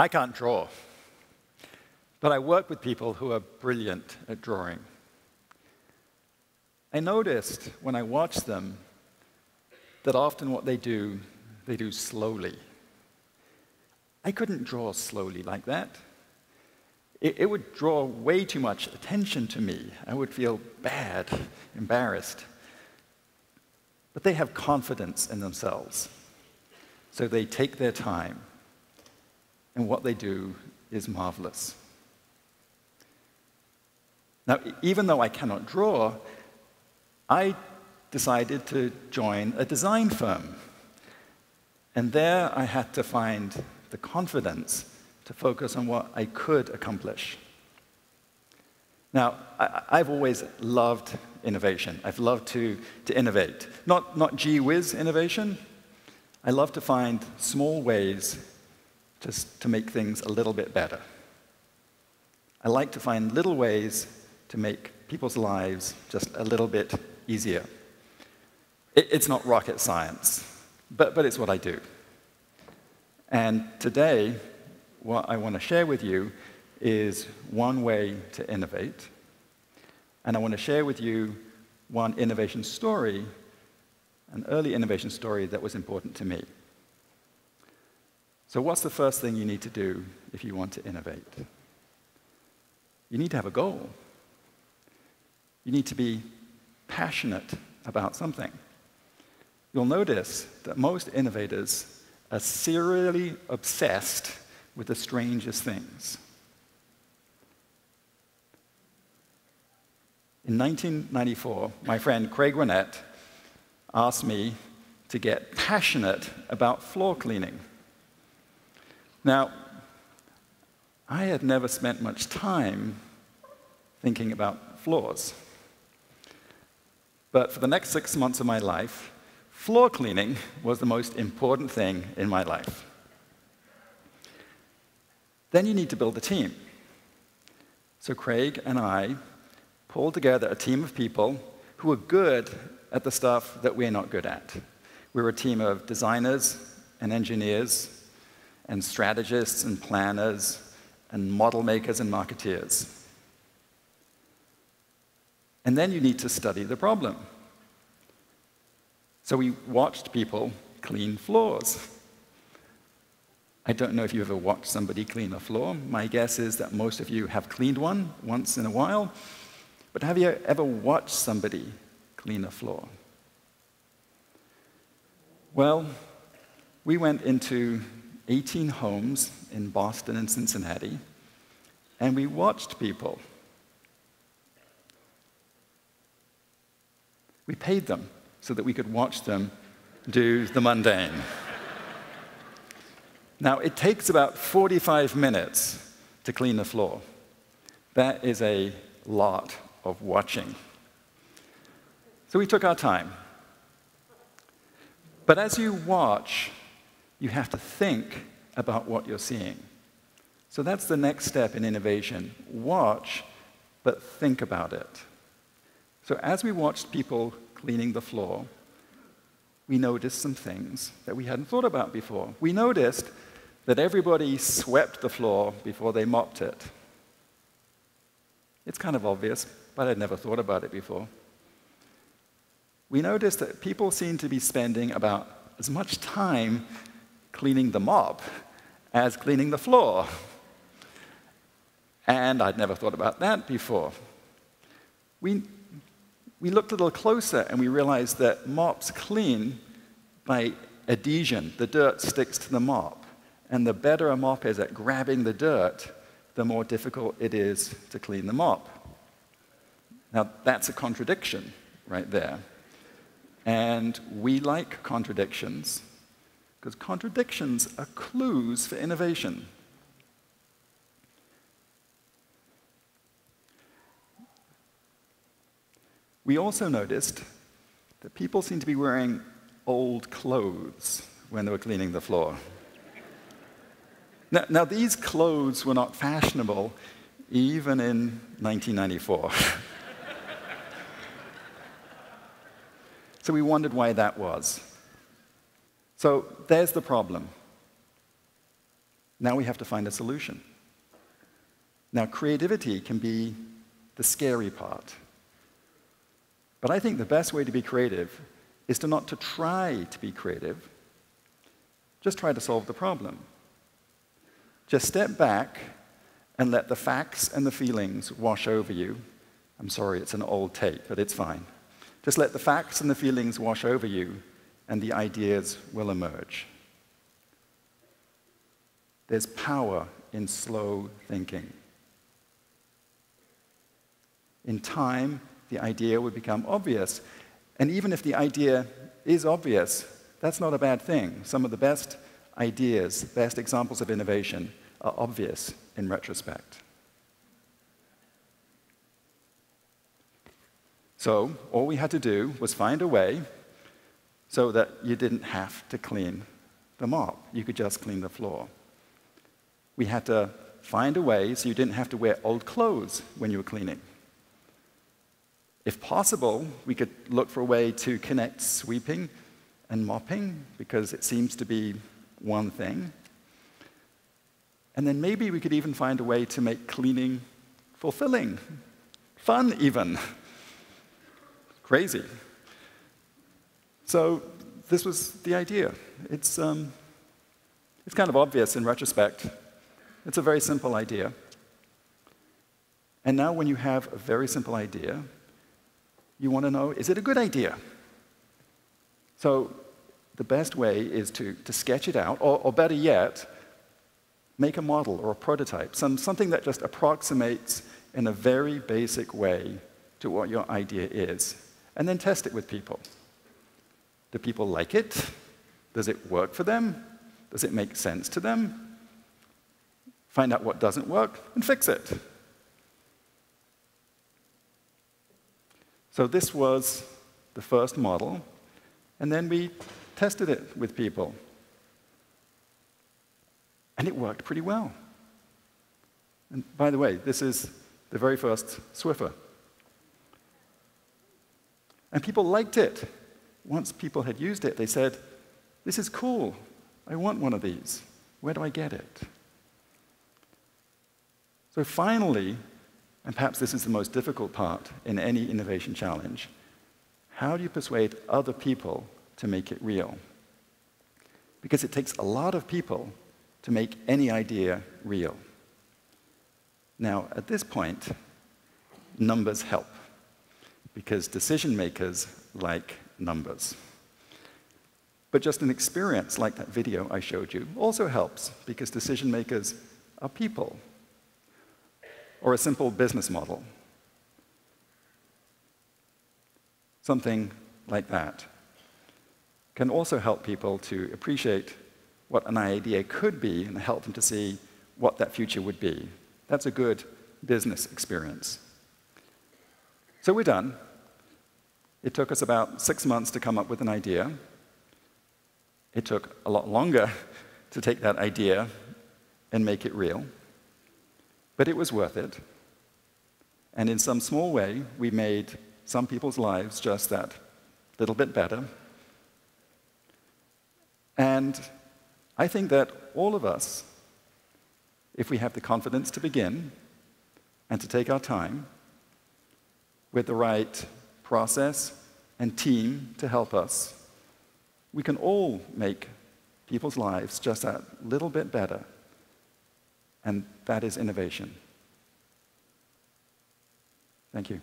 I can't draw, but I work with people who are brilliant at drawing. I noticed when I watched them that often what they do slowly. I couldn't draw slowly like that. It would draw way too much attention to me. I would feel bad, embarrassed. But they have confidence in themselves. So they take their time. And what they do is marvelous. Now, even though I cannot draw, I decided to join a design firm. And there I had to find the confidence to focus on what I could accomplish. Now, I've always loved innovation. I've loved to innovate. Not gee whiz innovation. I love to find small ways just to make things a little bit better. I like to find little ways to make people's lives just a little bit easier. It's not rocket science, but it's what I do. And today, what I want to share with you is one way to innovate. And I want to share with you one innovation story, an early innovation story that was important to me. So what's the first thing you need to do if you want to innovate? You need to have a goal. You need to be passionate about something. You'll notice that most innovators are serially obsessed with the strangest things. In 1994, my friend Craig Winnett asked me to get passionate about floor cleaning. Now, I had never spent much time thinking about floors. But for the next 6 months of my life, floor cleaning was the most important thing in my life. Then you need to build a team. So Craig and I pulled together a team of people who were good at the stuff that we're not good at. We were a team of designers and engineers and strategists and planners and model makers and marketeers. And then you need to study the problem. So we watched people clean floors. I don't know if you've ever watched somebody clean a floor. My guess is that most of you have cleaned one once in a while. But have you ever watched somebody clean a floor? Well, we went into 18 homes in Boston and Cincinnati, and we watched people. We paid them so that we could watch them do the mundane. Now, it takes about 45 minutes to clean a floor. That is a lot of watching. So we took our time. But as you watch, you have to think about what you're seeing. So that's the next step in innovation. Watch, but think about it. So as we watched people cleaning the floor, we noticed some things that we hadn't thought about before. We noticed that everybody swept the floor before they mopped it. It's kind of obvious, but I'd never thought about it before. We noticed that people seem to be spending about as much time cleaning the mop as cleaning the floor. And I'd never thought about that before. We looked a little closer and we realized that mops clean by adhesion. The dirt sticks to the mop. And the better a mop is at grabbing the dirt, the more difficult it is to clean the mop. Now, that's a contradiction right there. And we like contradictions, because contradictions are clues for innovation. We also noticed that people seem to be wearing old clothes when they were cleaning the floor. Now, these clothes were not fashionable even in 1994. So we wondered why that was. So there's the problem. Now we have to find a solution. Now, creativity can be the scary part. But I think the best way to be creative is to not to try to be creative, just try to solve the problem. Just step back and let the facts and the feelings wash over you. I'm sorry, it's an old tape, but it's fine. Just let the facts and the feelings wash over you, and the ideas will emerge. There's power in slow thinking. In time, the idea will become obvious. And even if the idea is obvious, that's not a bad thing. Some of the best ideas, best examples of innovation are obvious in retrospect. So all we had to do was find a way so that you didn't have to clean the mop. You could just clean the floor. We had to find a way so you didn't have to wear old clothes when you were cleaning. If possible, we could look for a way to connect sweeping and mopping, because it seems to be one thing. And then maybe we could even find a way to make cleaning fulfilling, fun even. Crazy. So this was the idea. It's kind of obvious in retrospect. It's a very simple idea. And now when you have a very simple idea, you want to know, is it a good idea? So the best way is to sketch it out, or better yet, make a model or a prototype, something that just approximates in a very basic way to what your idea is, and then test it with people. Do people like it? Does it work for them? Does it make sense to them? Find out what doesn't work and fix it. So this was the first model, and then we tested it with people. And it worked pretty well. And by the way, this is the very first Swiffer. And people liked it. Once people had used it, they said, "This is cool. I want one of these. Where do I get it?" So finally, and perhaps this is the most difficult part in any innovation challenge, how do you persuade other people to make it real? Because it takes a lot of people to make any idea real. Now, at this point, numbers help, because decision makers like numbers. But just an experience like that video I showed you also helps, because decision makers are people. Or a simple business model. Something like that can also help people to appreciate what an idea could be and help them to see what that future would be. That's a good business experience. So we're done. It took us about 6 months to come up with an idea. It took a lot longer to take that idea and make it real. But it was worth it. And in some small way, we made some people's lives just that little bit better. And I think that all of us, if we have the confidence to begin and to take our time with the right process and team to help us, we can all make people's lives just that little bit better. And that is innovation. Thank you.